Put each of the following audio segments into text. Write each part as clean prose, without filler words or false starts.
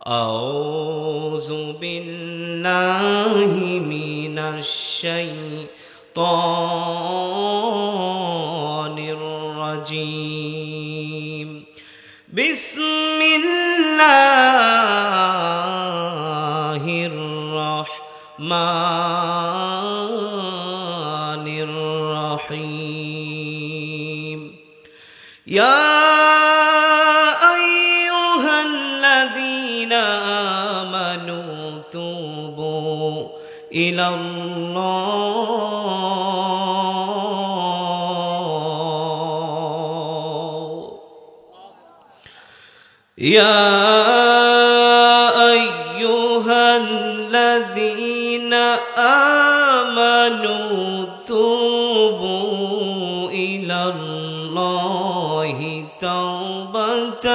أعوذ بالله من الشيطان الرجيم بسم الله الرحمن الرحيم يا أيها الذين آمنوا توبوا إلى الله يا أيها الذين آمنوا توبوا إلى الله توبة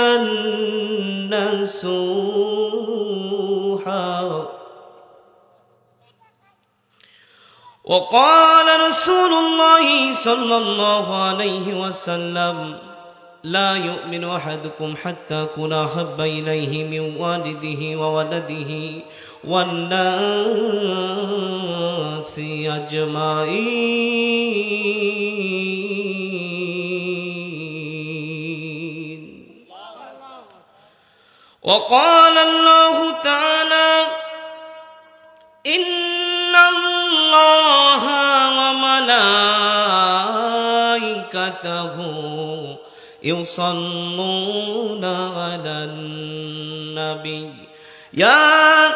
نصوحا وقال رسول الله صلى الله عليه وسلم لا يؤمن أحدكم حتى أكون أحب إليه من والده وولده والناس أجمعين وقال الله تعالى إن الله وملائكته يصلون على النبي يا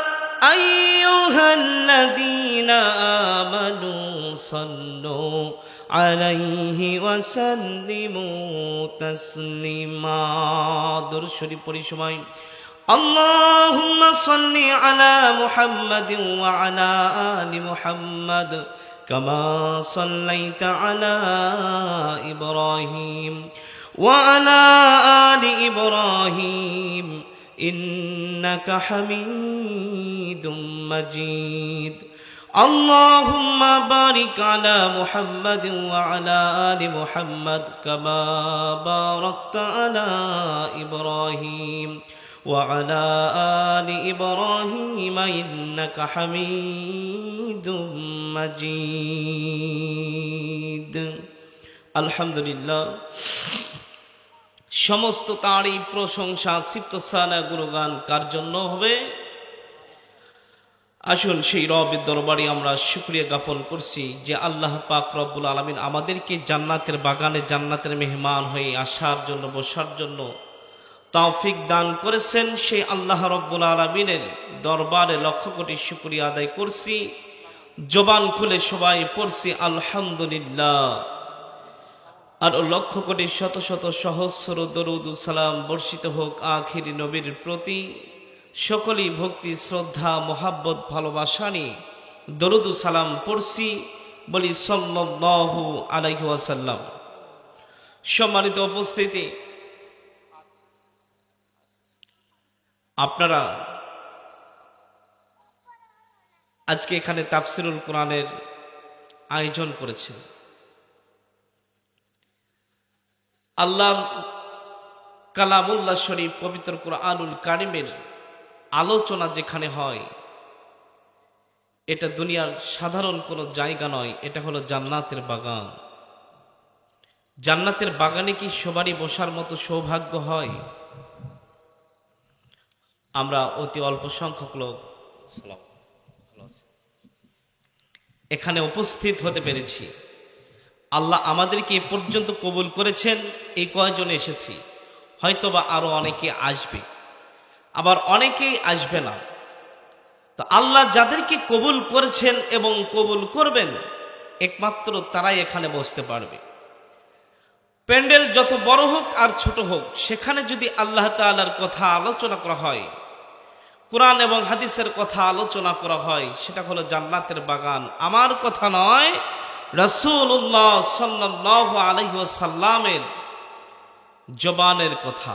أيها الذين آمنوا صلوا عليه وسلموا تسليما درود شريف পড়ি সবাই اللهم صل على محمد وعلى آل محمد كما صليت على إبراهيم وعلى آل إبراهيم إنك حميد مجيد اللهم بارك على محمد وعلى آل محمد كما باركت على إبراهيم وعلى آل إبراهيم إنك حميد مجيد الحمد لله সমস্ত তারিফ প্রশংসা সিফতসানা গুণগান কার জন্য হবে? আসুন সেই রবের দরবারে আমরা শুকরিয়া জ্ঞাপন করছি যে আল্লাহ পাক রব্বুল আলামিন আমাদেরকে জান্নাতের বাগানে জান্নাতের মেহমান হয়ে আসার জন্য বসার জন্য তৌফিক দান করেছেন। সেই আল্লাহ রব্বুল আলামিনের দরবারে লক্ষ কোটি শুকরিয়া আদায় করছি। জবান খুলে সবাই পড়ছি আলহামদুলিল্লাহ। আর লক্ষ কোটি শত শত সহস্র দরুদ ও সালাম বর্ষিত হোক আখিরি নবীর প্রতি। সকলেই ভক্তি শ্রদ্ধা মোহাব্বত ভালোবাসা নিয়ে দরুদ ও সালাম পড়ছি, বলি সাল্লাল্লাহু আলাইহি ওয়াসাল্লাম। সম্মানিত উপস্থিতি, আপনারা আজকে এখানে তাফসিরুল কোরআনের আয়োজন করেছেন। আল্লাহর কালামুল্লাহ শরীফ পবিত্র কোরআনুল কারিমের আলোচনা যেখানে হয়, এটা দুনিয়ার সাধারণ কোনো জায়গা নয়, এটা হলো জান্নাতের বাগান। জান্নাতের বাগানে কি সবারই বসার মতো সৌভাগ্য হয়? আমরা অতি অল্প সংখ্যক লোক এখানে উপস্থিত হতে পেরেছি। আল্লাহ আমাদেরকে এ পর্যন্ত কবুল করেছেন। এই কয়জন এসেছি, হয়তোবা আরো অনেকে আসবে, আবার অনেকেই আসবে না। তো আল্লাহ যাদেরকে কবুল করেছেন এবং কবুল করবেন, একমাত্র তারাই এখানে বসতে পারবে। প্যান্ডেল যত বড় হোক আর ছোট হোক, সেখানে যদি আল্লাহ তাআলার কথা আলোচনা করা হয়, কোরআন এবং হাদিসের কথা আলোচনা করা হয়, সেটা হলো জান্নাতের বাগান। আমার কথা নয়, রাসূলুল্লাহ সাল্লাল্লাহু আলাইহি ওয়াসাল্লামের জবানের কথা।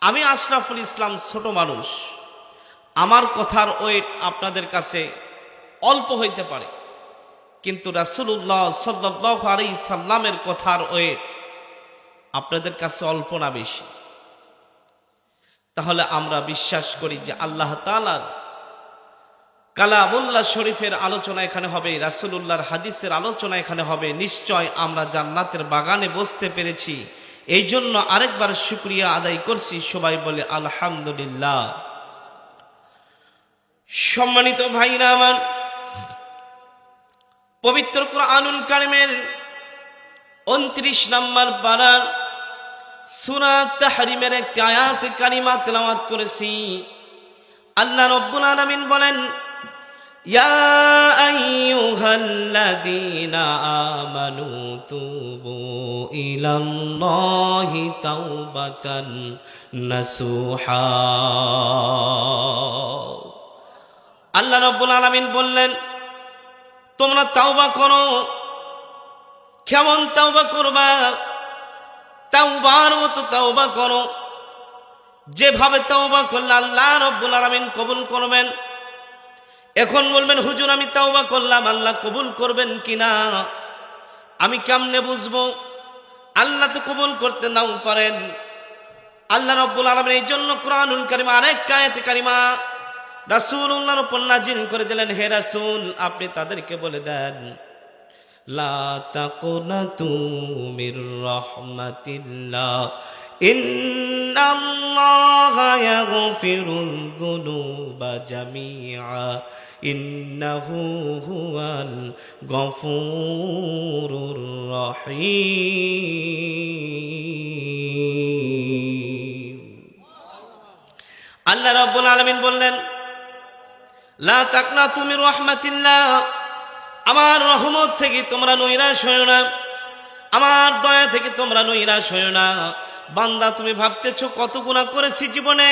আমি আশরাফুল ইসলাম, ছোট মানুষ, আমার কথার ওয়েট আপনাদের কাছে অল্প হইতে পারে, কিন্তু রাসূলুল্লাহ সাল্লাল্লাহু আলাইহি সাল্লামের কথার ওয়েট আপনাদের কাছে অল্প না বেশি। তাহলে আমরা বিশ্বাস করি যে আল্লাহ তাআলার কালামুল্লাহ শরীফের আলোচনা এখানে হবে, রাসূলুল্লাহর হাদিসের আলোচনা এখানে হবে। নিশ্চয় আমরা জান্নাতের বাগানে বসতে পেরেছি, এই জন্য আরেকবার শুকরিয়া আদায় করছি। সবাই বলে আলহামদুলিল্লাহ। সম্মানিত ভাইরা আমার, পবিত্র কুরআনুল কারীমের 29 নম্বর পারার সূরা তাহরিমের একটি আয়াত কারিমা তেলাওয়াত করেছি। আল্লাহ রাব্বুল আলামিন বলেন, ইয়া আইয়ুহাল্লাযীনা আমানু তুবু ইলাল্লাহি তাওবাতান নাসুহা। আল্লাহ রাব্বুল আলামিন বললেন, তোমরা তাওবা করো। কেমন তাওবা করবা? তাওবার মতো তাওবা করো, যেভাবে তাওবা করলে আল্লাহ রাব্বুল আলামিন কবুল করবেন। এখন বলবেন, হুজুর আমি তাওবা করলাম, আল্লাহ কবুল করবেন কিনা আমি কেমনে বুঝবো? আল্লাহ তো কবুল করতে নাও পারেন। আল্লাহ রাব্বুল আলামিন এই জন্য কুরআনুল কারীম আরেকটা আয়াতে কারিমা রাসূলুল্লাহর উপর নাজিল করে দিলেন, হে রাসূল আপনি তাদেরকে বলে দেন, লা তাকুনাতু মির রাহমাতিল্লাহ ইন্নাল্লাহা ইয়াগফিরুয যুনুবা জামিআ ইন্নাহু হুয়াল গফুরুর রহিম। আল্লাহ রাব্বুল আলামিন বললেন, লা তাকনাতু মির রাহমাতিল্লাহ, আমার রহমত থেকে তোমরা নৈরাশ হয়ো না, আমার দয়া থেকে তোমরা নৈরাশ হয়ো না। বান্দা তুমি ভাবতেছো কত গুনাহ করেছি জীবনে,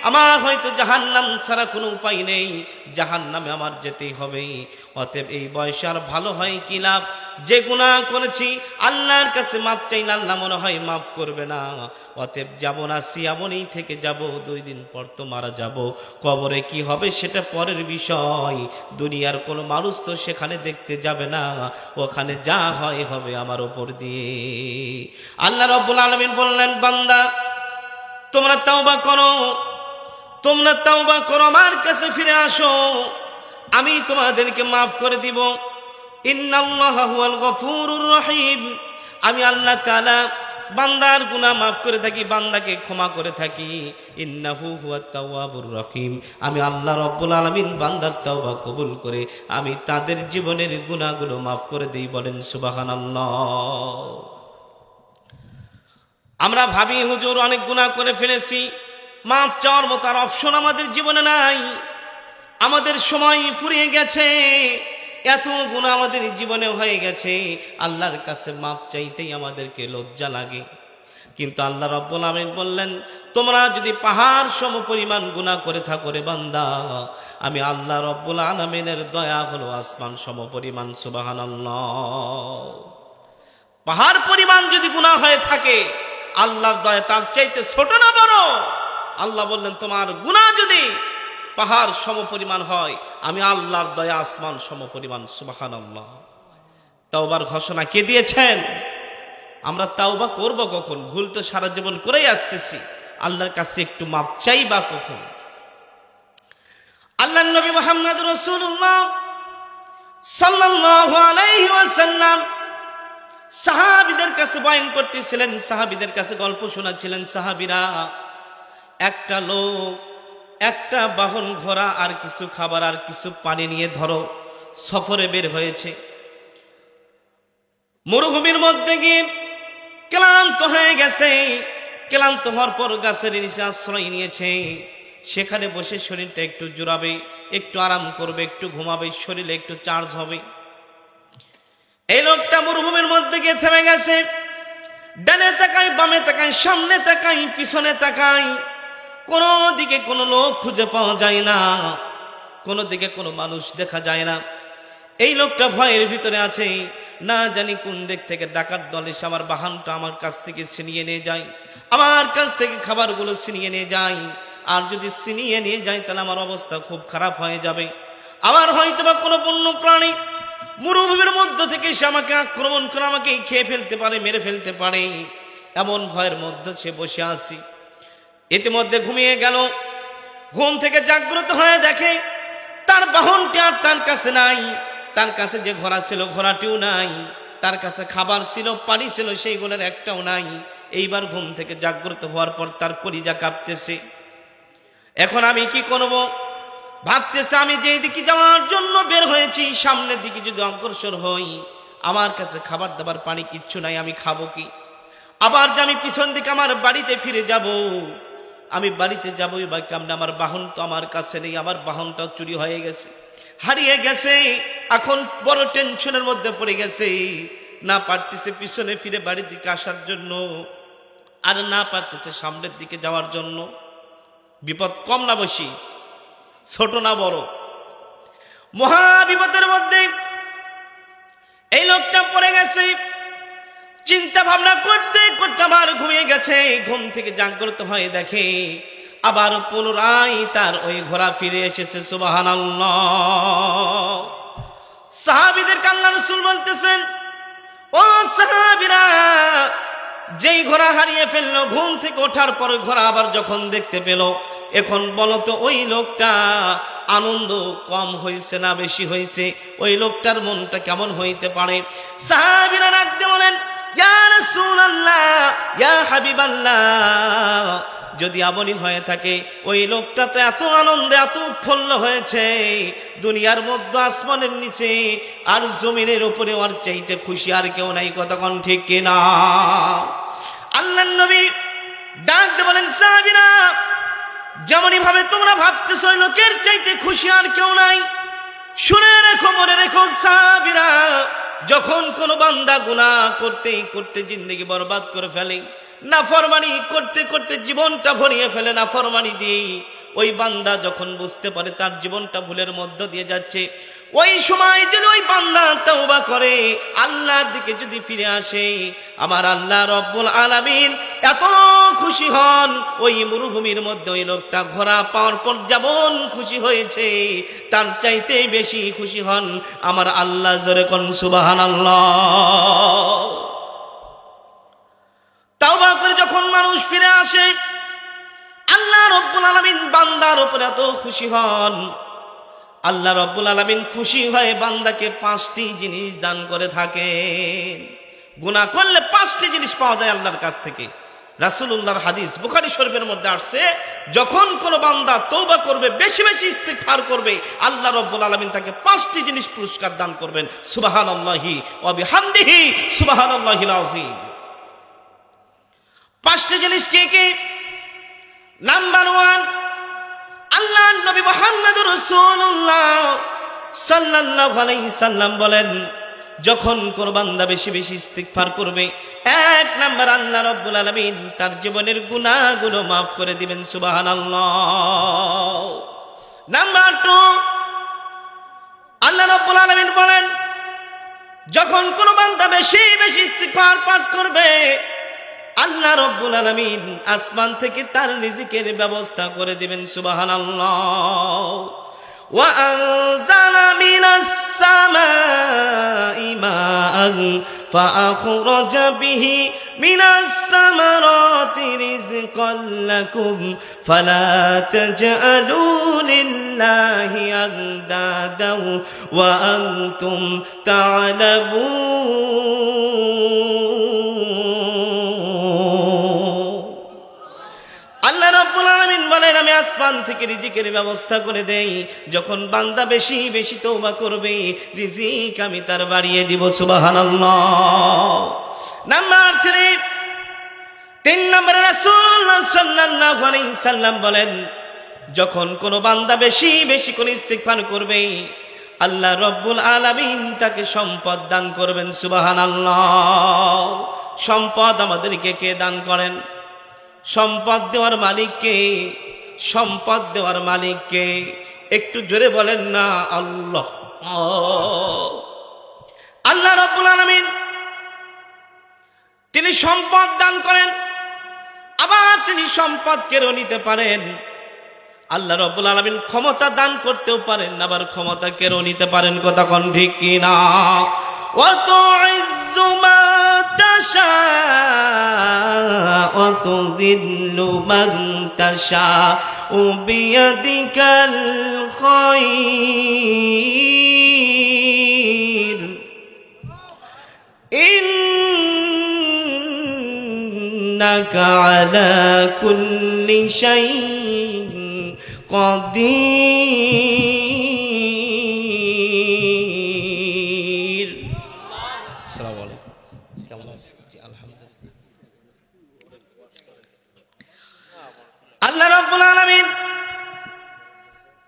আমার হয়তো জাহান্নাম ছাড়া কোনো উপায় নেই, জাহান্নামে আমার যেতেই হবে। অতএব এই বয়সে আর ভালো হয় কি লাভ? যে গুনাহ করেছি আল্লাহর কাছে মাপ চাইলে আল্লাহ মনে হয় মাফ করবে না। অতএব যাব না, সিয়ামনি থেকে যাব, 2 দিন পর তো মারা যাব। কবরে কি হবে সেটা পরের বিষয়। দুনিয়ার কোনো মানুষ তো সেখানে দেখতে যাবে না, ওখানে যা হয় হবে আমার উপর দিয়ে। আল্লাহ রাব্বুল আলামিন বললেন, বান্দা তোমরা তাওবা করো, তোমরা তাওবা করো, আমার কাছে ফিরে আসো, আমি তোমাদেরকে মাফ করে দিব। ইন্নাল্লাহা হুয়াল গফুরুর রহিম, আমি আল্লাহ তাআলা বান্দার গুনাহ মাফ করে থাকি, বান্দাকে ক্ষমা করে থাকি। ইন্নাহু হুয়াত তাওয়াবুর রহিম, আমি আল্লাহ রাব্বুল আলামিন বান্দার তাওবা কবুল করে আমি তাদের জীবনের গুনাহগুলো মাফ করে দেই। বলেন সুবহানাল্লাহ। আমরা ভাবি হুজুর অনেক গুনাহ করে ফেলেছি, মাফ চাওয়ার মতো আর অপশন আমাদের জীবনে নাই, আমাদের সময় ফুরিয়ে গেছে, এত গুনাহ আমাদের জীবনে হয়ে গেছে, আল্লাহর কাছে মাফ চাইতেই আমাদেরকে লজ্জা লাগে। কিন্তু আল্লাহ রাব্বুল আলামিন বললেন, তোমরা যদি পাহাড় সম পরিমাণ গুনাহ করে থাকো রে বান্দা, আমি আল্লাহ রাব্বুল আলামিনের দয়া হলো আসমান সম পরিমাণ। সুবহানাল্লাহ। পাহাড় পরিমাণ যদি গুনাহ হয়ে থাকে, আল্লাহর দয়া তার চাইতে ছোট না বড়? আল্লাহ বললেন, তোমার গুনাহ যদি পাহাড় সম পরিমাণ হয়, আমি আল্লাহর দয়া আসমান সম পরিমাণ। সুবহানাল্লাহ। তাওবার ঘোষণা কে দিয়েছেন? আমরা তাওবা করব কখন? ভুল তো সারা জীবন করেই আসতেছি, আল্লাহর কাছে একটু মাপ চাইবা কখন? আল্লাহর নবী মুহাম্মদ রাসূলুল্লাহ সাল্লাল্লাহু আলাইহি ওয়াসাল্লাম সাহাবীদের কাছে বয়ান করতেছিলেন, সাহাবীদের কাছে গল্প শোনাচ্ছিলেন। সাহাবীরা, একটা লোক একটা বাহন ঘোড়া আর কিছু খাবার আর কিছু পানি নিয়ে ধরো সফরে বের হয়েছে। মরুভূমির মধ্যে গিয়ে ক্লান্ত হয়ে গেছে, ক্লান্ত হওয়ার পর গাছের নিচে আশ্রয় নিয়েছে। সেখানে বসে শরীরটা একটু জোড়াবে, একটু আরাম করবে, একটু ঘুমাবে, শরীরে একটু চার্জ হবে। এই লোকটা মরুভূমির মধ্যে গিয়ে থেমে গেছে। ডানে তাকাই, বামে তাকাই, সামনে তাকাই, পিছনে তাকাই, কোনো দিকে কোনো লোক খুঁজে পাওয়া যায় না, কোনো দিকে কোনো মানুষ দেখা যায় না। এই লোকটা ভয়ের ভিতরে আছে, না জানি কোন দিক থেকে ডাকাত দল এসে আমার বাহনটা আমার কাছ থেকে ছিনিয়ে নিয়ে যায়, আমার কাছ থেকে খাবারগুলো ছিনিয়ে নিয়ে যায়। আর যদি ছিনিয়ে নিয়ে যায় তাহলে আমার অবস্থা খুব খারাপ হয়ে যাবে। আবার হয়তো বা কোনো বন্য প্রাণী মরুভূমির মধ্য থেকে সে আমাকে আক্রমণ করে আমাকে খেয়ে ফেলতে পারে, মেরে ফেলতে পারে, এমন ভয়ের মধ্যে সে বসে আছি। ইতিমধ্যে ঘুমিয়ে গেল। ঘুম থেকে জাগ্রত হয়ে দেখে তার বাহনটি আর তার কাছে নাই। তার কাছে যে ঘোড়া ছিল ঘোড়াটিও নাই, তার কাছে খাবার ছিল পানি ছিল সেইগুলোর একটাও নাই। এইবার ঘুম থেকে জাগ্রত হওয়ার পর তার কলিজা কাঁপতেছে। এখন আমি কি করব ভাবতেছে, আমি যেই দিকে যাওয়ার জন্য বের হয়েছি সামনের দিকে যদি অগ্রসর হই, আমার কাছে খাবার দাবার পানি কিচ্ছু নাই, আমি খাবো কি? আবার যে আমি পিছন দিকে আমার বাড়িতে ফিরে যাব, আমি বাড়িতে যাবই বা কেমন? আমার বাহন তো আমার কাছে নেই, আমার বাহনটা চুরি হয়ে গেছে, হারিয়ে গেছে। এখন বড় টেনশনের মধ্যে পড়ে গেছে, না পারতেছে পিছনে ফিরে বাড়ির দিকে আসার জন্য, আর না পারতেছে সামনের দিকে যাওয়ার জন্য। বিপদ কম না বেশি, ছোট না বড়? মহা বিপদের মধ্যে এই লোকটা পড়ে গেছে। চিন্তা ভাবনা করতে করতে আবার ঘুমিয়ে গেছে। ঘুম থেকে জাগ্রত হয়ে দেখে আবার পুনরায় তার ওই ঘোড়া ফিরে এসেছে। সুবহানাল্লাহ। সাহাবীদেরকে আল্লাহ রাসূল বলতেছেন, ও সাহাবীরা, যেই ঘোড়া হারিয়ে ফেললো, ঘুম থেকে ওঠার পর ঘোড়া আবার যখন দেখতে পেল, এখন বলো তো ওই লোকটা আনন্দ কম হয়েছে না বেশি হয়েছে? ওই লোকটার মনটা কেমন হইতে পারে? সাহাবীরা রাখতে বলেন, ইয়া রাসূলুল্লাহ, ইয়া হাবিবাল্লাহ, যদি এমনই হয়ে থাকে, ওই লোকটা তো এত আনন্দে এত উৎফুল্ল হয়েছে, দুনিয়ার মধ্যে আসমানের নিচে আর জমিনের উপরে ওর চাইতে খুশি আর কেউ নাই। কথা কোন ঠিক কিনা? আল্লাহর নবী ডাক দিয়ে বলেন, সাহাবীরা, যেমনই ভাবে তোমরা ভাবতেছো ওই লোকের চাইতে খুশি আর কেউ নাই, শুনে রেখো, মনে রেখো সাহাবীরা, যখন কোন বান্দা গুনাহ করতে করতে জিন্দেগি বরবাদ করে ফেলে, নাফরমানি করতে করতে জীবনটা ভরিয়ে ফেলে নাফরমানি দিয়ে, ওই বান্দা যখন বুঝতে পারে তার জীবনটা ভুলের মধ্য দিয়ে যাচ্ছে, ওই সময় যদি ওই বান্দা তওবা করে, আল্লাহর দিকে যদি ফিরে আসে, আমার আল্লাহ রব্বুল আলামিন এত খুশি হন, ওই মরুভূমির মধ্যে ওই লোকটা ঘোড়া পাওয়ার পর যেমন খুশি হয়েছে, তার চাইতে বেশি খুশি হন আমার আল্লাহ। জোরে কোন সুবহানাল্লাহ। তওবা করে যখন মানুষ ফিরে আসে, আল্লাহ রব্বুল আলামিন বান্দার উপর এত খুশি হন, আল্লাহ রব্বুল আলামিন খুশি হয়ে বান্দাকে 5টি জিনিস দান করে থাকেন। গুনাহ করলে 5টি জিনিস পাওয়া যায় আল্লাহর কাছ থেকে। রাসূলুল্লাহর হাদিস বুখারী শরীফের মধ্যে আসছে, যখন কোন বান্দা তওবা করবে, বেশি বেশি ইস্তিগফার করবে, আল্লাহ রব্বুল আলামিন তাকে 5টি জিনিস পুরস্কার দান করবেন। সুবহানাল্লাহি ওয়া বিহামদিহি সুবহানাল্লাহিল আযীম। 5টি জিনিস কি কি? নাম্বার 1, আল্লাহ নবী মুহাম্মদুর রাসূলুল্লাহ সাল্লাল্লাহু আলাইহি সাল্লাম বলেন, যখন কোন বান্দা বেশি বেশি ইস্তিগফার করবে, 1 নাম্বার আল্লাহ রাব্বুল আলামিন তার জীবনের গুনাহগুলো maaf করে দিবেন। সুবহানাল্লাহ। নাম্বার 2, আল্লাহ রাব্বুল আলামিন বলেন, যখন কোন বান্দা বেশি বেশি ইস্তিগফার পাঠ করবে, আল্লাহ রব্বুল আলামিন আসমান থেকে তার রিজিকের ব্যবস্থা করে দিবেন। সুবহানাল্লাহ। ওয়া আনজালা মিনাস সামাই মাআন ফাআখরাজা বিহি মিনাস সামারাতি রিজকাল লাকুম ফালা তাজআলু লিল্লাহি আনদাদাও ওয়া আনতুম তা'লামুন। আল্লাহ রাব্বুল আলামিন বলেন, আমি আসমান থেকে রিজিকের ব্যবস্থা করে দেই, যখন বান্দা বেশি বেশি তওবা করবে, রিজিক আমি তার বাড়িয়ে দিব। সুবহানাল্লাহ। নাম্বার 3 নম্বরে রাসূলুল্লাহ সাল্লাল্লাহু আলাইহি সাল্লাম বলেন, যখন কোন বান্দা বেশি বেশি করে ইস্তিগফার করবে, আল্লাহ রব্বুল আলামিন তাকে সম্পদ দান করবেন। সুবহানাল্লাহ। সম্পদ আমাদেরকে কে দান করেন? সম্পদ দেওয়ার মালিক কে? সম্পদ দেওয়ার মালিক কে? একটু জোরে বলেন না আল্লাহ। আল্লাহ রাব্বুল আলামিন তিনি সম্পদ দান করেন, আবার তিনি সম্পদ কেড়ে নিতে পারেন। আল্লাহ রাব্বুল আলামিন ক্ষমতা দান করতেও পারেন, আবার ক্ষমতা কেড়ে নিতে পারেন। কথা কোন ঠিক কিনা? ওয়া তুইজ্জু মা تشاء وتذل من تشاء بيدك الخير إنك على كل شيء قدير السلام عليكم আল্লাহ রাব্বুল আলামিন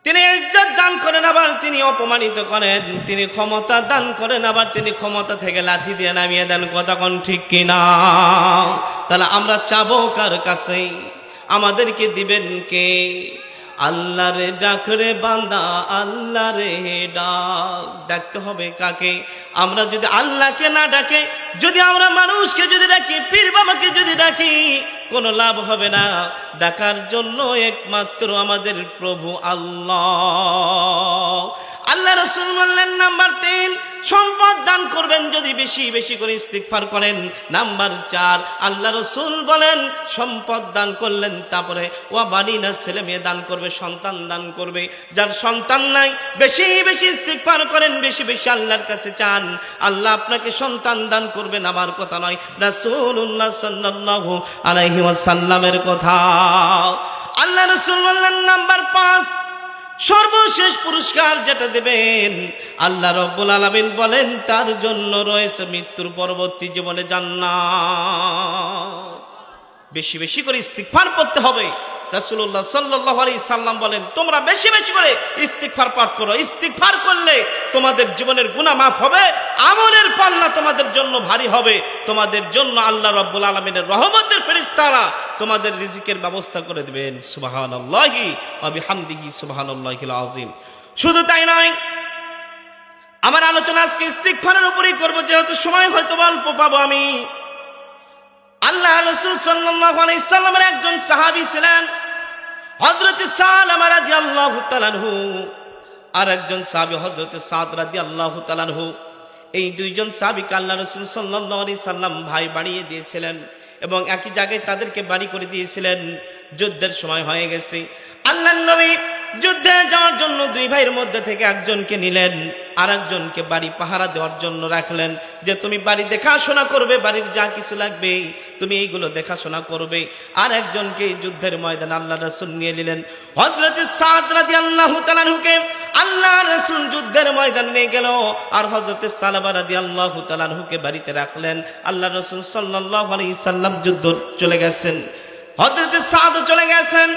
তিনি ইজ্জত দান করেন, আবার তিনি অপমানিত করেন। তিনি ক্ষমতা দান করেন, আবার তিনি ক্ষমতা থেকে লাথি দিয়ে নামিয়ে দেন। কথা কোন ঠিক কিনা? তাহলে আমরা চাবো কার কাছে? আমাদেরকে দিবেন কে? আল্লাহ রে ডাক রে বান্দা, আল্লাহ রে ডাক। ডাকতে হবে কাকে? আমরা যদি আল্লাহকে না ডাকে, যদি আমরা মানুষকে যদি ডাকি, পীর বাবাকে যদি ডাকি, কোনো লাভ হবে না। ডাকার জন্য একমাত্র আমাদের প্রভু আল্লাহ। আল্লাহ রাসূল বললেন নাম্বার 3, সম্পদ দান করবেন যদি বেশি বেশি করে ইস্তিগফার করেন। নাম্বার 4, আল্লাহ রাসূল বলেন সম্পদ দান করলেন, তারপরে ওয়া বানিনা, ছেলে মেয়ে দান করবে, সন্তান দান করবে। যার সন্তান নাই বেশি বেশি ইস্তিগফার করেন, বেশি বেশি আল্লাহর কাছে চান, আল্লাহ আপনাকে সন্তান দান করবেন। আমার কথা নয়, রাসূলুল্লাহ সাল্লাল্লাহু আলাইহি ওয়াসাল্লামের কথা। আল্লাহ রাসূল বললেন নাম্বার 5, সর্বশেষ পুরস্কার যেটা দেবেন, আল্লাহ রাব্বুল আলামিন বলেন তার জন্য রয়েছে মৃত্যুর পরবর্তী জীবনে জান্নাত। বেশি বেশি করে ইস্তিগফার করতে হবে। রাসূলুল্লাহ সাল্লাল্লাহু আলাইহি সাল্লাম বলেন তোমরা বেশি বেশি করে ইস্তিগফার পাঠ করো। ইস্তিগফার করলে তোমাদের জীবনের গুনাহ মাফ হবে, আমলের পাল্লা তোমাদের জন্য ভারী হবে। তোমাদের জন্য আল্লাহ রাব্বুল আলামিনের রহমতের ফেরেশতারা তোমাদের রিজিকের ব্যবস্থা করে দিবেন। সুবহানাল্লাহি ওয়া বিহামদিহি সুবহানাল্লাহিল আযীম। শুধু তাই নয়, আমার আলোচনা আজকে ইস্তিগফারের উপরেই করব, যেহেতু সময় হয়তো অল্প পাবো আমি। আল্লাহ রাসূল সাল্লাল্লাহু আলাইহি সাল্লামের একজন সাহাবী ছিলেন হযরত সালামা রাদিয়াল্লাহু তাআলা আনহু, আর একজন সাহাবী হযরত সাদ রাদিয়াল্লাহু তাআলা আনহু। এই দুইজন সাহাবীকে আল্লাহ রাসূল সাল্লাল্লাহু আলাইহি সাল্লাম ভাই বানিয়ে দিয়েছিলেন এবং একই জায়গায় তাদেরকে বাড়ি করে দিয়েছিলেন। যুদ্ধের সময় হয়ে গেছে, আল্লাহর নবী যুদ্ধে যাওয়ার জন্য দুই ভাইয়ের মধ্যে থেকে একজনকে নিলেন, আর একজনকে বাড়ি পাহারা দেওয়ার জন্য রাখলেন, যে তুমি বাড়ি দেখাশোনা করবে, বাড়ির যা কিছু লাগবে তুমি এইগুলো দেখাশোনা করবে। আর একজনকে যুদ্ধের ময়দানে আল্লাহ রাসূল নিয়ে নিলেন। হযরত সাদ রাদিয়াল্লাহু তাআলা আনহুকে আল্লাহ রাসূল যুদ্ধের ময়দানে নিয়ে গেল, আর হযরত সালামা রাদিয়াল্লাহু তাআলা আনহুকে বাড়িতে রাখলেন। আল্লাহ রাসূল সাল্লাল্লাহু আলাইহি সাল্লাম যুদ্ধ চলে গেছেন, হযরত সাদ চলে গেছেন,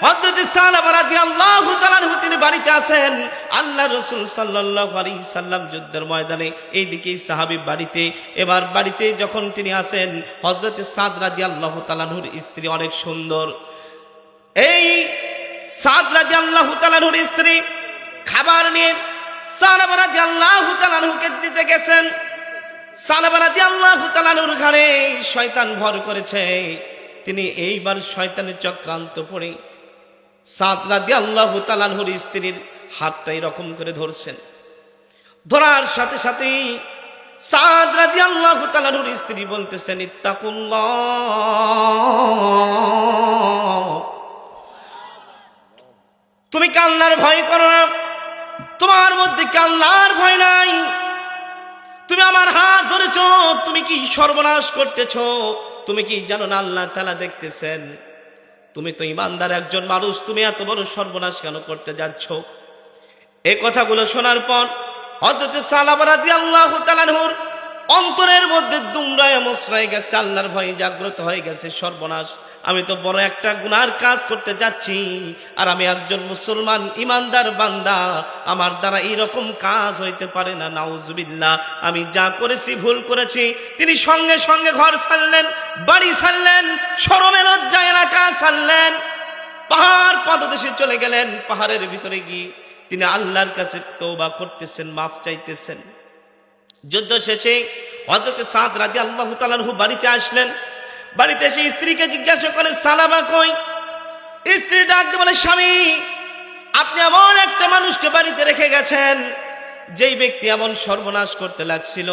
হযরত সালামা রাদিয়াল্লাহু তাআলা আনহু তিনি বাড়িতে আছেন। আল্লাহ রাসূল সাল্লাল্লাহু আলাইহি সাল্লাম যুদ্ধের ময়দানে, এইদিকে সাহাবী বাড়িতে। এবার বাড়িতে যখন তিনি আছেন, হযরত সাদ রাদিয়াল্লাহু তাআলা আনহুর স্ত্রী অনেক সুন্দর। এই সাদ রাদিয়াল্লাহু তাআলা আনহুর স্ত্রী খাবার নিয়ে সালামা রাদিয়াল্লাহু তাআলা আনহুকে দিতে গেছেন। সালামা রাদিয়াল্লাহু তাআলা আনহুর ঘাড়ে শয়তান ভর করেছে। তিনি এইবার শয়তানের চক্রান্ত পড়ে সাদ রাদিয়াল্লাহু তাআলা আনহুর স্ত্রীর হাতটা এরকম করে ধরছেন। ধরার সাথে সাথেই সাদ রাদিয়াল্লাহু তাআলা আনহুর স্ত্রী বলতেছেন ইত্তাকুল্লাহ, তুমি কি আল্লাহর ভয় করো না? তোমার মধ্যে কি আল্লাহর ভয় নাই? তুমি আমার হাত ধরেছো, তুমি কি সর্বনাশ করতেছো? তুমি কি জানো না আল্লাহ তাআলা দেখতেছেন? তুমি তো ঈমানদার একজন মানুষ, তুমি এত বড় সর্বনাশ কেন করতে যাচ্ছ? এই কথাগুলো শোনার পর হযরত সালামা রাদিয়াল্লাহু তাআলা আনহুর অন্তরের মধ্যে দুমড়ায় মুচড়ায় গেছে, আল্লাহর ভয় জাগ্রত হয়ে গেছে। সর্বনাশ, আমি তো বড় একটা গুনার কাজ করতে যাচ্ছি, আর আমি একজন মুসলমান ঈমানদার বান্দা, আমার দ্বারা এরকম কাজ হইতে পারে না। নাউজুবিল্লাহ, আমি যা করেছি ভুল করেছি। তিনি সঙ্গে সঙ্গে ঘর ছাড়লেন, বাড়ি ছাড়লেন, শরমে লজ্জায় এলাকা ছাড়লেন, পাহাড় পদদেশে চলে গেলেন। পাহাড়ের ভিতরে গিয়ে তিনি আল্লাহর কাছে তওবা করতেছেন, মাফ চাইতেছেন। যুদ্ধ শেষে হযরত সাদ রাদিয়াল্লাহু তাআলা আনহু বাড়িতে আসলেন। বাড়িতে এসে স্ত্রীকে জিজ্ঞাসা করে সালামা কই? স্ত্রী ডাক দিয়ে বলে, স্বামী আপনি এমন একটা মানুষকে বাড়িতে রেখে গেছেন, যেই ব্যক্তি এমন সর্বনাশ করতে লাগছিল,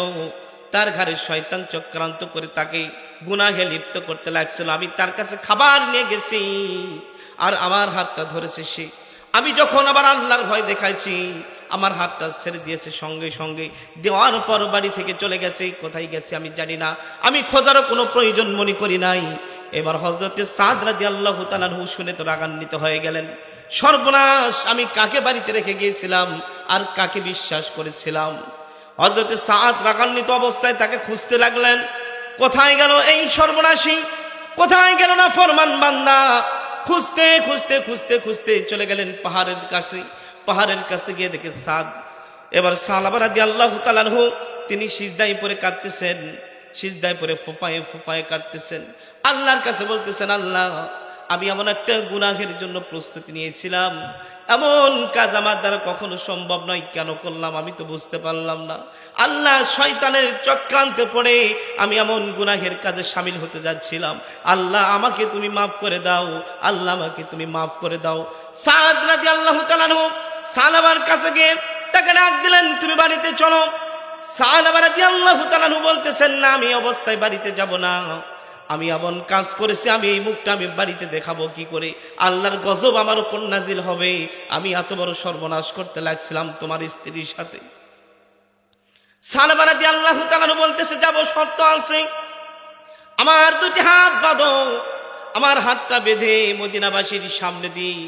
তার ঘরে শয়তান চক্রান্ত করে তাকে গুনাহে লিপ্ত করতে লাগছিল। আমি তার কাছে খাবার নিয়ে গেছি আর আমার হাতটা ধরেছে সে। আমি যখন আবার আল্লাহর ভয় দেখাইছি আমার হাতটা ছেড়ে দিয়েছে, সঙ্গে সঙ্গে দেওয়ার পর বাড়ি থেকে চলে গেছে। কোথায় গেছে আমি জানি না, আমি খোঁজারও কোনো প্রয়োজন মনে করি নাই। এবার হযরতে সাদ রাদিয়াল্লাহু তাআলা আনহু শুনে তো রাগান্বিত হয়ে গেলেন। সর্বনাশ, আমি কাকে বাড়িতে রেখে গিয়েছিলাম আর কাকে বিশ্বাস করেছিলাম। হযরতে সাদ রাগান্বিত অবস্থায় তাকে খুঁজতে লাগলেন। কোথায় গেল এই সর্বনাশী, কোথায় গেল না ফরমান বান্দা? খুঁজতে খুঁজতে খুঁজতে খুঁজতে চলে গেলেন পাহাড়ের কাছে। পাহাড়ের কাছে গিয়ে দেখে সাদ। এবার সালাবা রাদিয়াল্লাহু তাআলা আনহু তিনি সিজদায় পড়ে কাঁদতেছেন, সিজদায় পড়ে ফুফায়ে ফুফায়ে কাঁদতেছেন। আল্লাহর কাছে বলতেছেন, আল্লাহ আমি এমন একটা গুনাহের জন্য প্রস্তুতি নিয়েছিলাম, এমন কাজ আমার দ্বারা কখনো সম্ভব নয়, কেন করলাম আমি তো বুঝতে পারলাম না। আল্লাহ, শয়তানের চক্রান্তে পড়ে আমি এমন গুনাহের কাজে শামিল হতে যাচ্ছিলাম। আল্লাহ আমাকে তুমি মাফ করে দাও, আল্লাহ আমাকে তুমি মাফ করে দাও। সাদ রাদিয়াল্লাহু তাআলা আনহু সালাবার কাছে গিয়ে তাকে ডাক দিলেন, তুমি বাড়িতে চলো। সালাবা রাদিয়াল্লাহু তাআলা আনহু বলতেছেন, না আমি অবস্থায় বাড়িতে যাব না, আমি এমন কাজ করেছি, আমি এই মুখটা আমি বাড়িতে দেখাবো কি করে? আল্লাহর গজব আমার উপর নাজিল হবে। আমি এত বড় সর্বনাশ করতে লাগছিলাম তোমার স্ত্রীর সাথে। সালাবা রাদিয়াল্লাহু তাআলা আনহু বলতেছে, যাব, শর্ত আছে, আমার দুটি হাত বাঁধো। আমার হাতটা বেঁধে মদিনাবাসীর সামনে দিয়ে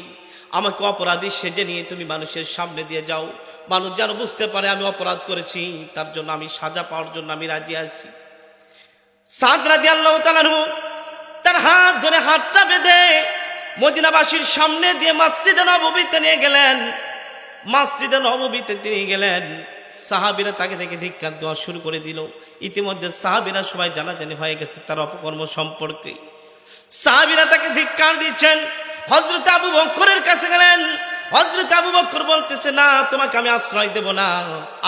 আমাকে অপরাধী সেজে নিয়ে তুমি মানুষের সামনে দিয়ে যাও, মানুষ যেন বুঝতে পারে আমি অপরাধ করেছি, তার জন্য আমি সাজা পাওয়ার জন্য আমি রাজি আছি। সাদ রাদিয়াল্লাহু তাআলা আনহু তার হাত ধরে হাতটা বেঁধে মদিনাবাসীর সামনে দিয়ে মসজিদে নববীতে নিয়ে গেলেন। মসজিদে নববীতে তিনি গেলেন। সাহাবীরা তাকে দেখে ধিক্কার দেওয়া শুরু করে দিল। ইতিমধ্যে সাহাবীরা সবাই জানাজানি হয়ে গেছে তার অপকর্ম সম্পর্কে। সাহাবীরা তাকে ধিক্কার দিচ্ছেন। হযরত আবু বকরের কাছে গেলেন। হযরত আবু বকর বলতেছে, না তোমাকে আমি আশ্রয় দেব না,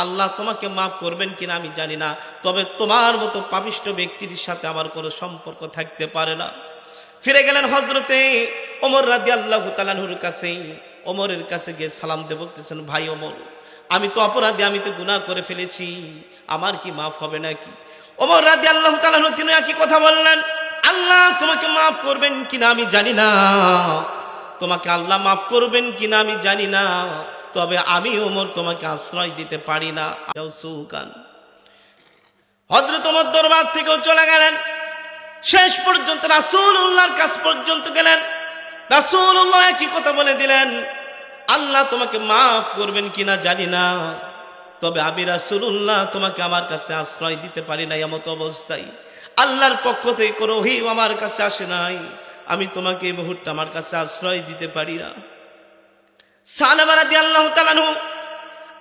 আল্লাহ তোমাকে মাফ করবেন কিনা আমি জানি না, তবে তোমার মতো পাপিষ্ঠ ব্যক্তির সাথে আমার কোনো সম্পর্ক থাকতে পারে না। ফিরে গেলেন হযরতে ওমর রাদিয়াল্লাহু তাআলা আনহুর কাছে। ওমরের কাছে গিয়ে সালাম দিয়ে বলতেছেন, ভাই ওমর, আমি তো অপরাধী, আমি তো গুনাহ করে ফেলেছি, আমার কি মাফ হবে নাকি? ওমর রাদিয়াল্লাহু তাআলা আনহু তিনি একই কথা বললেন, আল্লাহ তোমাকে মাফ করবেন কিনা আমি জানি না, তোমাকে আল্লাহ মাফ করবেন কিনা আমি জানি না, তবে আমি ওমর তোমাকে আশ্রয় দিতে পারি না। হযরত ওমর দরবার থেকেও চলে গেলেন। শেষ পর্যন্ত রাসূলুল্লাহর কাছ পর্যন্ত গেলেন। রাসূলুল্লাহ একই কথা বলে দিলেন, আল্লাহ তোমাকে মাফ করবেন কিনা জানি না, তবে আমি রাসূলুল্লাহ তোমাকে আমার কাছে আশ্রয় দিতে পারি না। এমত অবস্থায় আল্লাহর পক্ষ থেকে কোনো ওহী আমার কাছে আসে নাই, আমি তোমাকে এই মুহূর্তে আমার কাছে আশ্রয় দিতে পারি না। সালামা রাদিয়াল্লাহু তাআলা আনহু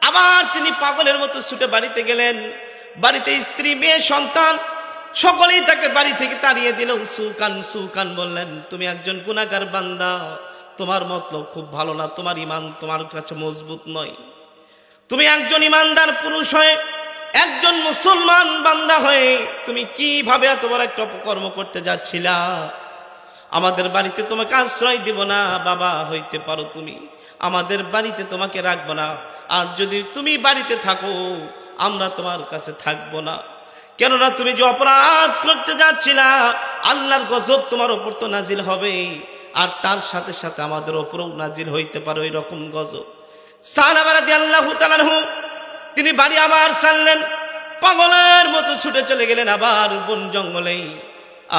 আবার তিনি পাগলের মতো ছুটে বাড়িতে গেলেন। বাড়িতে স্ত্রী, মেয়ে, সন্তান সকলেই তাকে বাড়ি থেকে তাড়িয়ে দিল। সুকান সুকান বললেন, তুমি একজন গুনাহগার বান্দা, তোমার মতলব খুব ভালো না, তোমার ঈমান তোমার কাছে মজবুত নয়। তুমি একজন ঈমানদার পুরুষ হয়ে, একজন মুসলমান বান্দা হয়ে তুমি কিভাবে এত বড় একটা অপকর্ম করতে যাচ্ছিলা? আমাদের বাড়িতে তোমাকে আশ্রয় দিব না বাবা, হইতে পারো তুমি, আমাদের বাড়িতে তোমাকে রাখবো না, আর যদি তুমি বাড়িতে থাকো আমরা তোমার কাছে থাকবো না। কেননা তুমি যে অপরাধ করতে যাচ্ছিলা, আল্লাহর গজব তোমার উপর তো নাজিল হবে, আর তার সাথে সাথে আমাদের উপরও নাজিল হইতে পারে ওই রকম গজব। সালামা রাদিয়াল্লাহু তাআলা আনহু তিনি বাড়ি আবার ছাড়লেন, পাগলের মতো ছুটে চলে গেলেন আবার বন জঙ্গলে।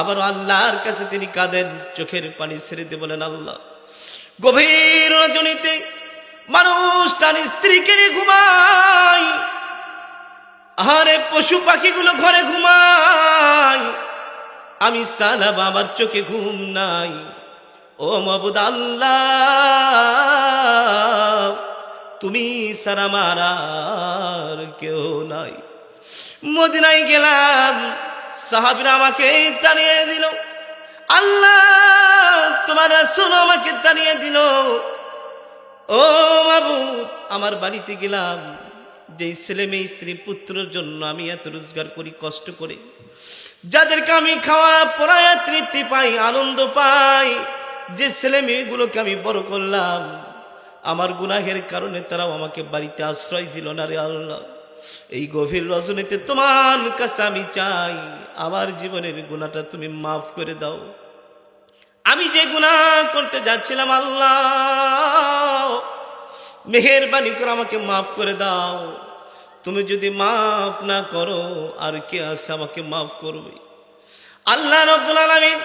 আবার আল্লাহর কাছে তিনি কাঁদেন, চোখের পানি ছেড়ে দিয়ে বলেন, আল্লাহ, গভীর রজনীতে মানুষ তার স্ত্রীকে নিয়ে ঘুমায়, আরে পশু পাখিগুলো ঘরে ঘুমায়, আমি সালাবা আমার চোখে ঘুম নাই। ও মাবুদ আল্লাহ, তুমি ছাড়া আমার আর কেউ নাই। মদিনায় গেলাম, সাহাবীরা আমাকে তাড়িয়ে দিল, আল্লাহ তোমার রাসূল আমাকে তাড়িয়ে দিল। ও মাবুদ, আমার বাড়িতে গেলাম, যে ছেলে মেয়ে স্ত্রী পুত্রের জন্য আমি এত রোজগার করি কষ্ট করে, যাদেরকে আমি খাওয়া পড়ায় তৃপ্তি পাই, আনন্দ পাই, যে ছেলে মেয়েগুলোকে আমি বড় করলাম, আমার গুনাহের কারণে তারাও আমাকে বাড়িতে আশ্রয় দিল না রে আল্লাহ। এই গভীর রজনীতে তোমার কাছে আমি চাই আমার জীবনের গুনাহটা তুমি মাফ করে দাও। আমি যে গুনাহ করতে যাচ্ছিলাম আল্লাহ মেহেরবানি করে আমাকে মাফ করে দাও। তুমি যদি মাফ না করো আর কে আছে আমাকে মাফ করবে? আল্লাহ রাব্বুল আলামিন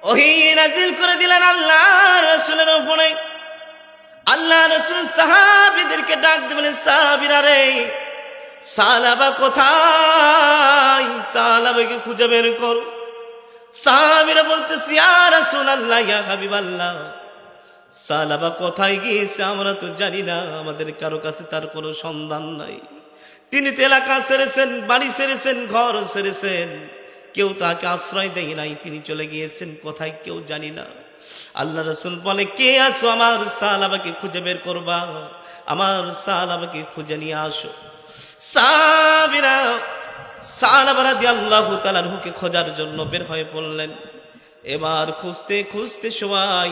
ওহী নাযিল করে দিলেন আল্লাহ রাসূলের উপরে। আল্লাহ রাসূল সাহাবীদেরকে ডাক দিয়ে বলেন, সাহাবীরা রে, সালাবা কোথায়? সালাবাকে খুঁজে বের করো। সাহাবীরা বলতেছে, ইয়া রাসূলুল্লাহ, ইয়া হাবিবাল্লাহ, সালাবা কোথায় গিয়েছে আমরা তো জানি না, আমাদের কারো কাছে তার কোনো সন্ধান নাই। তিনি তো এলাকা ছেড়েছেন, বাড়ি ছেড়েছেন, ঘর ছেড়েছেন, কেউ তাকে আশ্রয় দেয় নাই, তিনি চলে গিয়েছেন কোথায় কেউ জানি না। আল্লাহ রাসূল বলে, কে আছো আমার সালাবাকে খুঁজে বের করবা, আমার সালাবাকে খুঁজে নিয়ে আসো। সাহাবীরা সালাবা রাদিয়াল্লাহু তাআলা আনহুকে খোঁজার জন্য বের হয়ে পড়লেন। এবার খুঁজতে খুঁজতে সবাই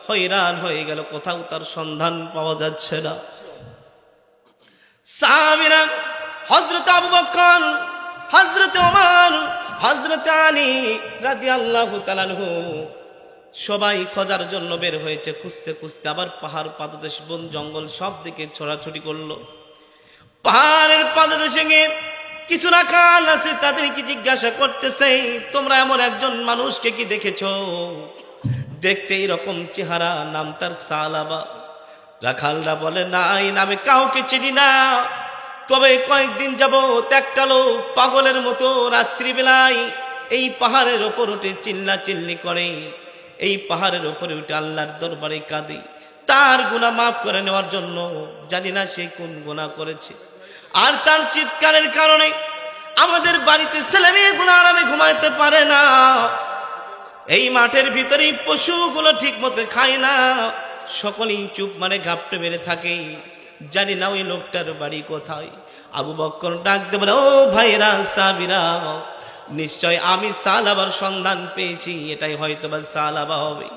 হয়রান হয়ে গেল, কোথাও তার সন্ধান পাওয়া যাচ্ছে না। সাহাবীরা হযরত আবু বকর, হযরত ওমর, হযরত আলী রাদিয়াল্লাহু তাআলা আনহু সবাই খোঁজার জন্য বের হয়েছে। খুঁজতে খুঁজতে আবার পাহাড় পাদদেশ বন জঙ্গল সব দিকে ছড়াছড়ি করলো। পাহাড়ের পাদদেশে গিয়ে কিছু রাখাল আছে, তাদেরকে জিজ্ঞাসা করতেছে, তোমরা এমন একজন মানুষকে কি দেখেছো? দেখতে এরকম চেহারা, নাম তার সালাবা। রাখালরা বলে, না, এই নামে কাউকে চিনি না, তবে কয়েকদিন যাবত একটা লোক পাগলের মতো রাত্রিবেলায় এই পাহাড়ের ওপর উঠে চিল্লা চিল্লি করে, এই পাহাড়ের ওপরে উঠে আল্লাহর দরবারে কাঁদে তার গুনাহ মাফ করে নেওয়ার জন্য। জানি না সে কোন গুনাহ করেছে, আর তার চিৎকারের কারণে আমাদের বাড়িতে ছেলে মেয়েগুলো আরামে ঘুমাইতে পারে না। এই মাঠের ভিতরেই পশুগুলো ঠিক মতো খায় না, সকলেই চুপ মানে ঘাপটে মেরে থাকে। জানি না ওই লোকটার বাড়ি কোথায়। আবু বকর ডাক দিয়ে বলে, ও ভাইরা সাহাবীরা, নিশ্চয় আমি সালাবার সন্ধান পেয়েছি, এটাই হয়তো বা সালাবা হবে।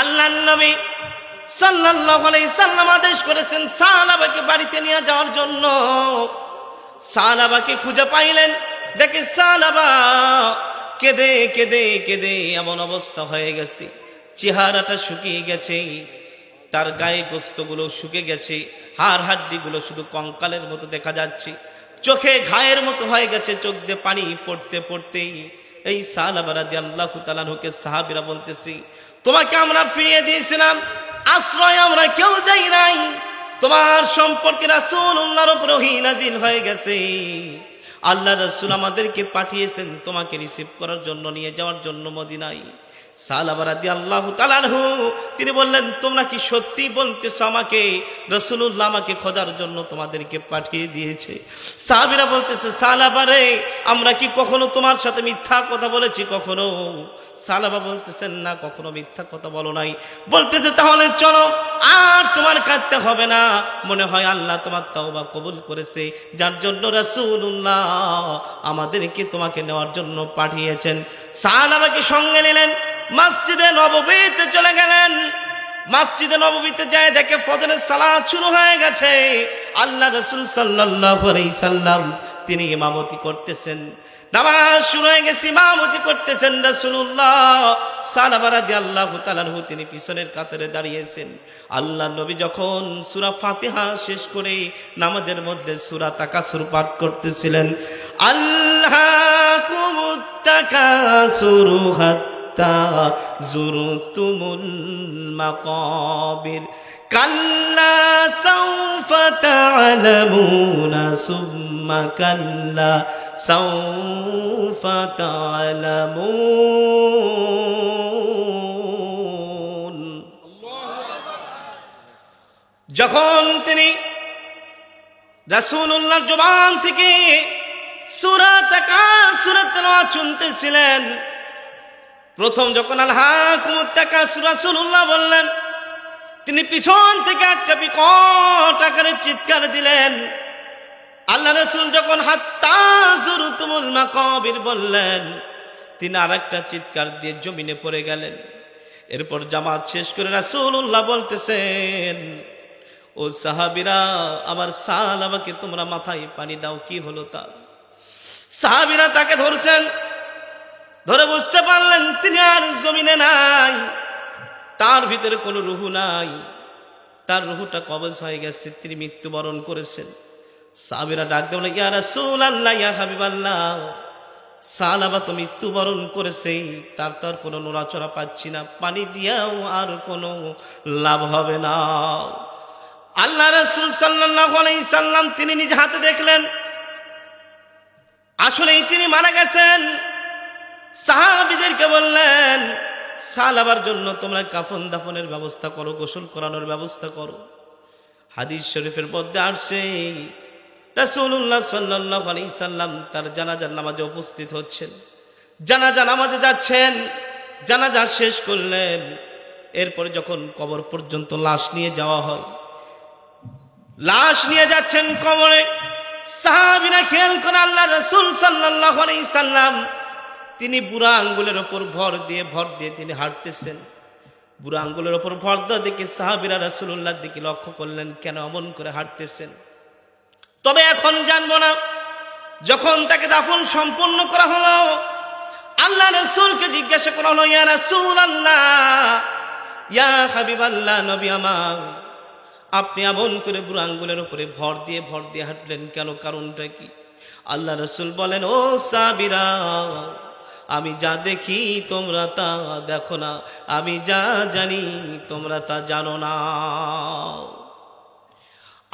আল্লাহর নবী সাল্লাল্লাহু আলাইহি সাল্লাম আদেশ করেছেন সালাবাকে বাড়িতে নিয়ে যাওয়ার জন্য। সালাবাকে খুঁজে পাইলেন, দেখে সালাবা কেঁদে কেঁদে কেঁদে এমন অবস্থা হয়ে গেছে, চেহারাটা শুকিয়ে গেছে, তার গায়ে গোস্তগুলো শুকে গেছে, হাড় হাড্ডিগুলো শুধু কঙ্কালের মতো দেখা যাচ্ছে, চোখে ঘায়ের মতো হয়ে গেছে, চোখ দিয়ে পানি পড়তে পড়তেই এই সালাবা রাদিয়াল্লাহু তাআলা আনহুকে সাহাবীরা বলতেছি, তোমাকে আমরা ফিরিয়ে দিয়েছিলাম, আশ্রয় আমরা কেউ দেই নাই, তোমার সম্পর্কে রাসূলুল্লাহর উপর ওহী নাজিল হয়ে গেছে, আল্লাহ রাসূল আমাদেরকে পাঠিয়েছেন তোমাকে রিসিভ করার জন্য, নিয়ে যাওয়ার জন্য মদিনায়। সালাবা রাদিয়াল্লাহু তাআলা আনহু তিনি বললেন, তোমরা কি সত্যি বলতেছো আমাকে রাসূলুল্লাহ আমাকে খোঁজার জন্য তোমাদেরকে পাঠিয়ে দিয়েছে? সাহাবীরা বলতেছে, সালাবা রে, আমরা কি কখনো তোমার সাথে মিথ্যা কথা বলেছি কখনো? সালাবা বলতেছেন, না, কখনো মিথ্যা কথা বলো নাই। বলতেছে, তাহলে চলো, আর তোমার কাঁদতে হবে না, মনে হয় আল্লাহ তোমার তওবা কবুল করেছে, যার জন্য রাসূলুল্লাহ আমাদেরকে তোমাকে নেওয়ার জন্য পাঠিয়েছেন। সালাবাকে সঙ্গে নিলেন, মসজিদে নববীতে চলে গেলেন। মসজিদে নববীতে যায় দেখে ফজরের সালাত শুরু হয়ে গেছে। আল্লাহ রাসূল সাল্লাল্লাহু আলাইহি সাল্লাম তিনি ইমামতি করতেছেন, নামাজ শুরু হয়ে গেছে, ইমামতি করতেছেন রাসূলুল্লাহ। সালাবা রাদিয়াল্লাহু তাআলা আনহু তিনি পিছনের কাতারে দাঁড়িয়েছেন। আল্লাহ নবী যখন সূরা ফাতিহা শেষ করে নামাজের মধ্যে সূরা তাকাসুর পাঠ করতেছিলেন, আল্লাহকুমুত তাকাসুর যুরতুমুল মাকাবির কাল্লা সাউফা তা'লামুনা সুম্মা কাল্লা সাউফা তা'লামুন। যখন তিনি রাসূলুল্লাহর জবান থেকে সূরা তাকাসুর তেলাওয়াত শুনতেছিলেন, প্রথম যখন আল্লাহকুমুত তাকাসুর রাসূলুল্লাহ বললেন, তিনি পিছন থেকে একটা বিকট আকারে চিৎকার দিলেন। আল্লাহ রাসূল যখন হাত্তা যুরতুমুল মাকাবির বললেন, তিনি আরেকটা চিৎকার দিয়ে জমিনে পড়ে গেলেন। এরপর জামাত শেষ করে রাসূলুল্লাহ বলতেছেন, ও ও সাহাবীরা, আমার সালাবাকে তোমরা মাথায় পানি দাও, কি হলো তার? সাহাবীরা তাকে ধরছেন, ধরে বুঝতে পারলেন তিনি আর জমিনে নাই, তার ভিতরে কোনো রুহু নাই, তার রুহুটা কবজ হয়ে গেছে, তিনি মৃত্যুবরণ করেছেন। সাহাবীরা ডাক দিয়ে বলে, ইয়া রাসূলুল্লাহ, ইয়া হাবিবাল্লাহ, সালাবা তো মৃত্যুবরণ করেছে, তার তো আর কোনো নড়াচড়া পাচ্ছি না, পানি দিয়াও আর কোনো লাভ হবে না। আল্লাহ রাসূল সাল্লাল্লাহু আলাইহি সাল্লাম তিনি নিজ হাতে দেখলেন আসলেই তিনি মারা গেছেন। সাহাবীদেরকে বললেন, সালাবার জন্য তোমরা কাফন দাফনের ব্যবস্থা করো, গোসল করানোর ব্যবস্থা করো। হাদিস শরীফের মধ্যে আসছে রাসূলুল্লাহ সাল্লাল্লাহু আলাইহি সাল্লাম তার জানাজার নামাজে উপস্থিত হচ্ছেন, জানাজা নামাজে যাচ্ছেন, জানাজা শেষ করলেন। এরপরে যখন কবর পর্যন্ত লাশ নিয়ে যাওয়া হয়, লাশ নিয়ে যাচ্ছেন কবরে, সাহাবীরা খেয়াল করে আল্লাহ রাসূল সাল্লাল্লাহু আলাইহি সাল্লাম তিনি বুড়া আঙ্গুলের ওপর ভর দিয়ে তিনি হাঁটতেছেন। বুড়া আঙ্গুলের ওপর ভর দেওয়া দেখে সাহাবীরা রাসূলুল্লাহর দিকে লক্ষ্য করলেন, কেন এমন করে হাঁটতেছেন? তবে এখন জানবো না। যখন তাকে দাফন সম্পন্ন করা হলো, আল্লাহ রাসূলকে জিজ্ঞাসা করা হলো, ইয়া রাসূলুল্লাহ, ইয়া হাবিবাল্লাহ, নবী আমার, আপনি এমন করে বুড়া আঙ্গুলের উপরে ভর দিয়ে হাঁটলেন কেন? কারণটা কি? আল্লাহ রাসূল বলেন, ও সাহাবীরা, আমি যা দেখি তোমরা তা দেখো না, আমি যা জানি তোমরা তা জানো না।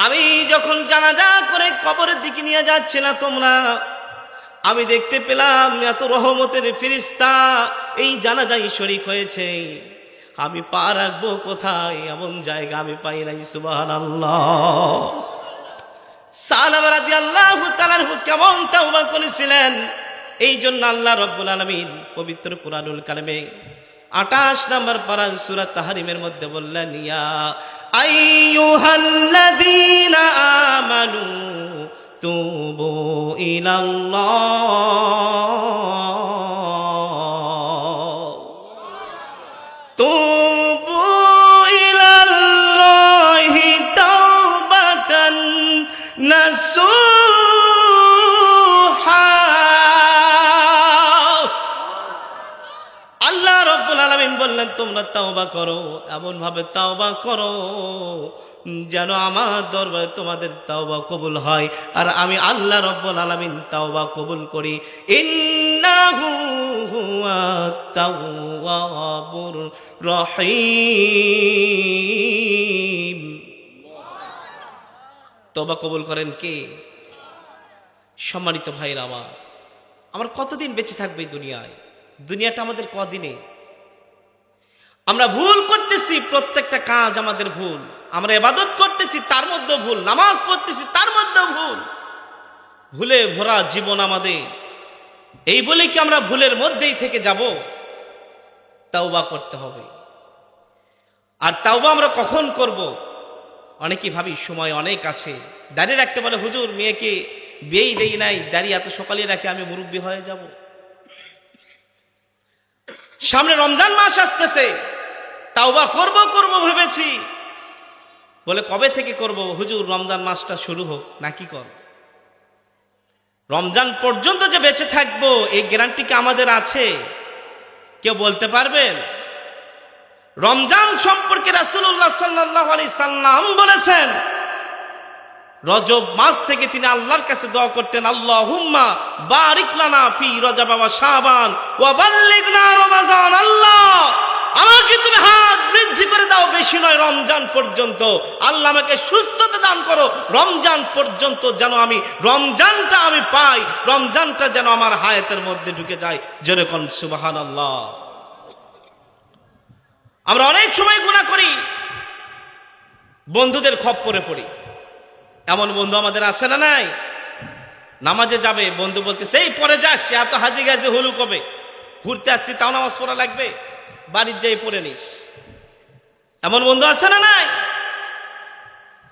আমি যখন জানাজা করে কবরের দিকে নিয়ে যাচ্ছিলাম তোমরা, আমি দেখতে পেলাম এত রহমতের ফেরেশতা এই জানাজায় শরীক হয়েছে। আমি পা রাখবো কোথায়, এমন জায়গা আমি পাই নাই। সুবহানাল্লাহ। সাহাবা রাদিয়াল্লাহু তাআলা কেমন তাওবা করেছিলেন, এই জন্য আল্লাহ রাব্বুল আলামিন পবিত্র কুরআনুল কারিমে 28 নম্বর পারা সূরা তাহরিমের মধ্যে বললেন, ইয়া আইয়ুহাল্লাযীনা আমানু তুবু ইলাল্লাহ, তুবু ইলাল্লাহি তাওবাতান নাসুহা। আল্লাহ রাব্বুল আলামিন বললেন, তোমরা তাওবা করো, এমন ভাবে তাওবা করো যেন আমার দরবারে তোমাদের তাওবা কবুল হয়, আর আমি আল্লাহ রাব্বুল আলামিন তাওবা কবুল করি। ইন্নাহু হুয়াত তাওয়াবুর রহিম। তওবা কবুল করেন কে? সম্মানিত ভাইরা আমার কতদিন বেঁচে থাকবে এই দুনিয়ায়? দুনিয়াটা আমাদের কদিনে? আমরা ভুল করতেছি, প্রত্যেকটা কাজ আমাদের ভুল। আমরা ইবাদত করতেছি, তার মধ্যে ভুল। নামাজ পড়তেছি, তার মধ্যে ভুল। ভুলে ভরা জীবন আমাদের। এই বলে কি আমরা ভুলের মধ্যেই থেকে যাব? তাওবা করতে হবে। আর তাওবা আমরা কখন করব? অনেকেই ভাবি সময় অনেক আছে, দাঁড়িয়ে রাখতে বলে, হুজুর মেয়েকে বিয়েই দেই নাই, দাঁড়িয়ে এত সকালে রাখে আমি মুরব্বী হয়ে যাব। সামনে রমজান মাস আসতেছে, তাওবা করব ভেবেছি, বলে কবে থেকে করব? হুজুর রমজান মাসটা শুরু হোক নাকি কর। রমজান পর্যন্ত যে বেঁচে থাকবো এই গ্যারান্টি কি আমাদের আছে? কেউ বলতে পারবেন? রমজান সম্পর্কে রাসূলুল্লাহ সাল্লাল্লাহু আলাইহি সাল্লাম বলেছেন, রজব মাস থেকে তিনি আল্লাহর কাছে দোয়া করতেন, আল্লাহুম্মা বারিক লানা ফি রজব ওয়া শাবান ওয়া বাল্লিগনা রমাজান। আল্লাহ, আমাকে তুমি হাত বৃদ্ধি করে দাও, বেশি নয়, রমজান পর্যন্ত। আল্লাহ আমাকে সুস্থতা দান করো, রমজান পর্যন্ত যেন আমি রমজানটা আমি পাই, রমজানটা যেন আমার হায়াতের মধ্যে ঢুকে যায়। জোরে কোন সুবহানাল্লাহ। আমরা অনেক সময় গুনাহ করি, বন্ধুদের খপ্পরে পড়ি। এমন বন্ধু আমাদের আছে না নাই? নামাজে যাবে, বন্ধু বলতেছে এই পরে যাস, এত হাজি গাজি হলু কবে, ঘুরতে আসছি তাও নামাজ পড়া লাগবে, বাড়ির যাই পড়ে নিস। এমন বন্ধু আছে না নাই?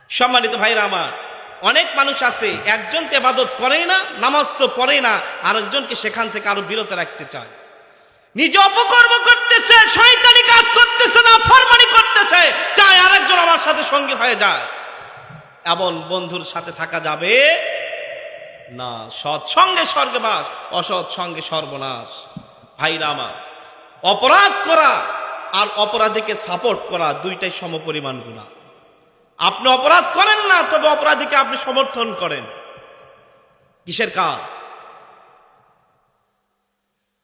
সম্মানিত ভাইরা আমার, অনেক মানুষ আছে একজন তো ইবাদত করেই না, নামাজ তো পড়েই না, আরেকজনকে সেখান থেকে আরো বিরত রাখতে চায়। নিজে অপকর্ম করতেছে, শয়তানি কাজ করতেছে, না ফরমানি করতেছে, চায় আরেকজন আমার সাথে সঙ্গী হয়ে যায়। এমন বন্ধুর সাথে থাকা যাবে না। সৎসঙ্গে স্বর্গবাস, অসৎ সঙ্গে সর্বনাশ। ভাইরা আমার, অপরাধ করা আর অপরাধীকে সাপোর্ট করা দুইটাই সমপরিমাণ গুনাহ। আপনি অপরাধ করেন না, তবে অপরাধীকে আপনি সমর্থন করেন, কিসের কাজ?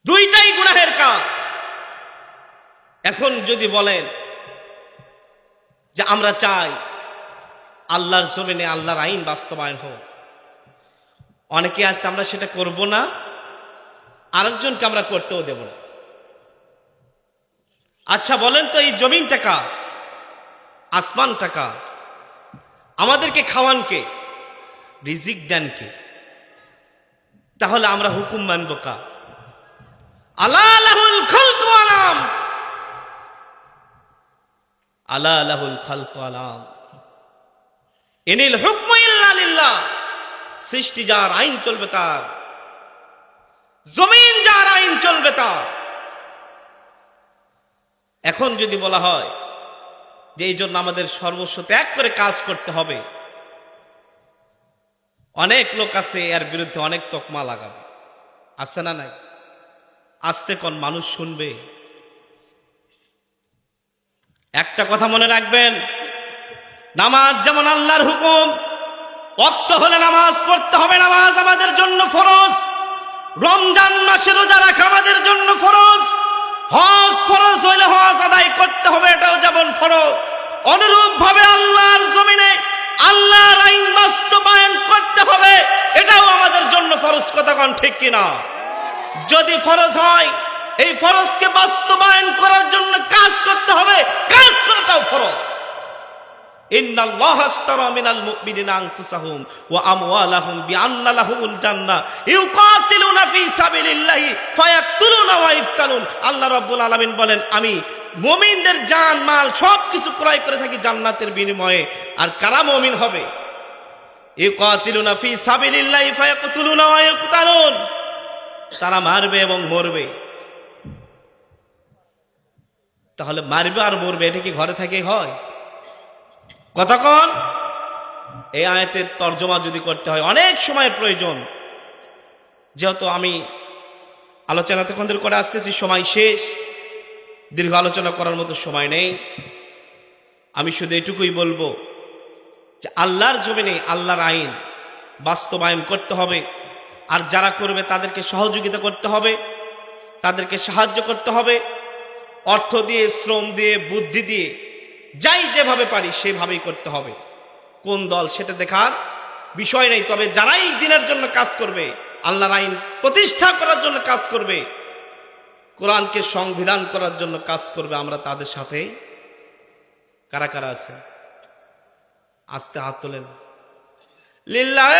দুইটাই গুনাহের কাজ। এখন যদি বলেন যে আমরা চাই আল্লাহর জমিনে আল্লাহর আইন বাস্তবায়ন হোক, অনেকে আছে আমরা সেটা করব না, আরেকজনকে আমরা করতেও দেব না। আচ্ছা বলেন তো, এই জমিন টাকা, আসমান টাকা, আমাদেরকে খাওয়ান কে? রিজিক দেন কে? তাহলে আমরা হুকুম মানব কা? আলা লাহুল খালকু আলাম, আলা লাহুল খালকু আলাম, ইনিল হুকমু ইল্লা লিল্লাহ। সৃষ্টি যার, আইন চলবে তার, জমিন যার, আইন চলবে তার। এখন যদি বলা হয় যে এই জন্য আমাদের সর্বস্ব ত্যাগ করে কাজ করতে হবে, অনেক লোক আছে এর বিরুদ্ধে অনেক তকমা লাগাবে, আছে না নাই? আস্তে কোন মানুষ শুনবে? একটা কথা মনে রাখবেন, নামাজ যেমন আল্লাহর হুকুম, ওয়াক্ত হলে নামাজ পড়তে হবে, নামাজ আমাদের জন্য ফরজ। রমজান মাসে রোজা রাখা আমাদের জন্য ফরজ। হজ ফরজ হইলে হজ আদায় করতে হবে, এটাও যেমন ফরজ। অনুরূপ ভাবে আল্লাহর জমিনে আল্লাহর আইন বাস্তবায়ন করতে হবে, এটাও আমাদের জন্য ফরজ। কথা কোন ঠিক কিনা? যদি ফরজ হয়, এই ফরজকে বাস্তবায়ন করার জন্য কাজ করতে হবে, কাজ করাটাও ফরজ। ইন্নাল্লাহা আশতারা মিনাল মুমিনিনা আনফুসাহুম ওয়া আমওয়ালাহুম বিআন্না লাহুমুল জান্নাহ ইউকাতিলুনা ফি সাবিলিল্লাহি ফায়াকতুলুনা ওয়া ইকতালুন। আল্লাহ রাব্বুল আলামিন বলেন, আমি মুমিনদের জান মাল সবকিছু ক্রয় করে থাকি জান্নাতের বিনিময়ে। আর কারা মুমিন হবে? ইউকাতিলুনা ফি সাবিলিল্লাহি ফায়াকতুলুনা ওয়া ইকতালুন, তারা মারবে এবং মরবে। তাহলে মারবে আর মরবে, এটা কি ঘরে থেকে হয়? কতক্ষণ? এই আয়াতের তর্জমা যদি করতে হয় অনেক সময়ের প্রয়োজন। যেহেতু আমি আলোচনা তখন করে আসতেছি, সময় শেষ, দীর্ঘ আলোচনা করার মতো সময় নেই। আমি শুধু এটুকুই বলবো যে আল্লাহর জমিনে আল্লাহর আইন বাস্তবায়ন করতে হবে, আর যারা করবে তাদেরকে সহযোগিতা করতে হবে, তাদেরকে সাহায্য করতে হবে, অর্থ দিয়ে, শ্রম দিয়ে, বুদ্ধি দিয়ে, যাই যেভাবে পারি সেভাবেই করতে হবে। কোন দল সেটা দেখার বিষয় নেই। তবে যারাই দিনের জন্য কাজ করবে, আল্লাহর আইন প্রতিষ্ঠা করার জন্য কাজ করবে, কোরআনকে সংবিধান করার জন্য কাজ করবে, আমরা তাদের সাথে। কারা কারা আছে? আস্তে হাত তোলেন। লিল্লাহ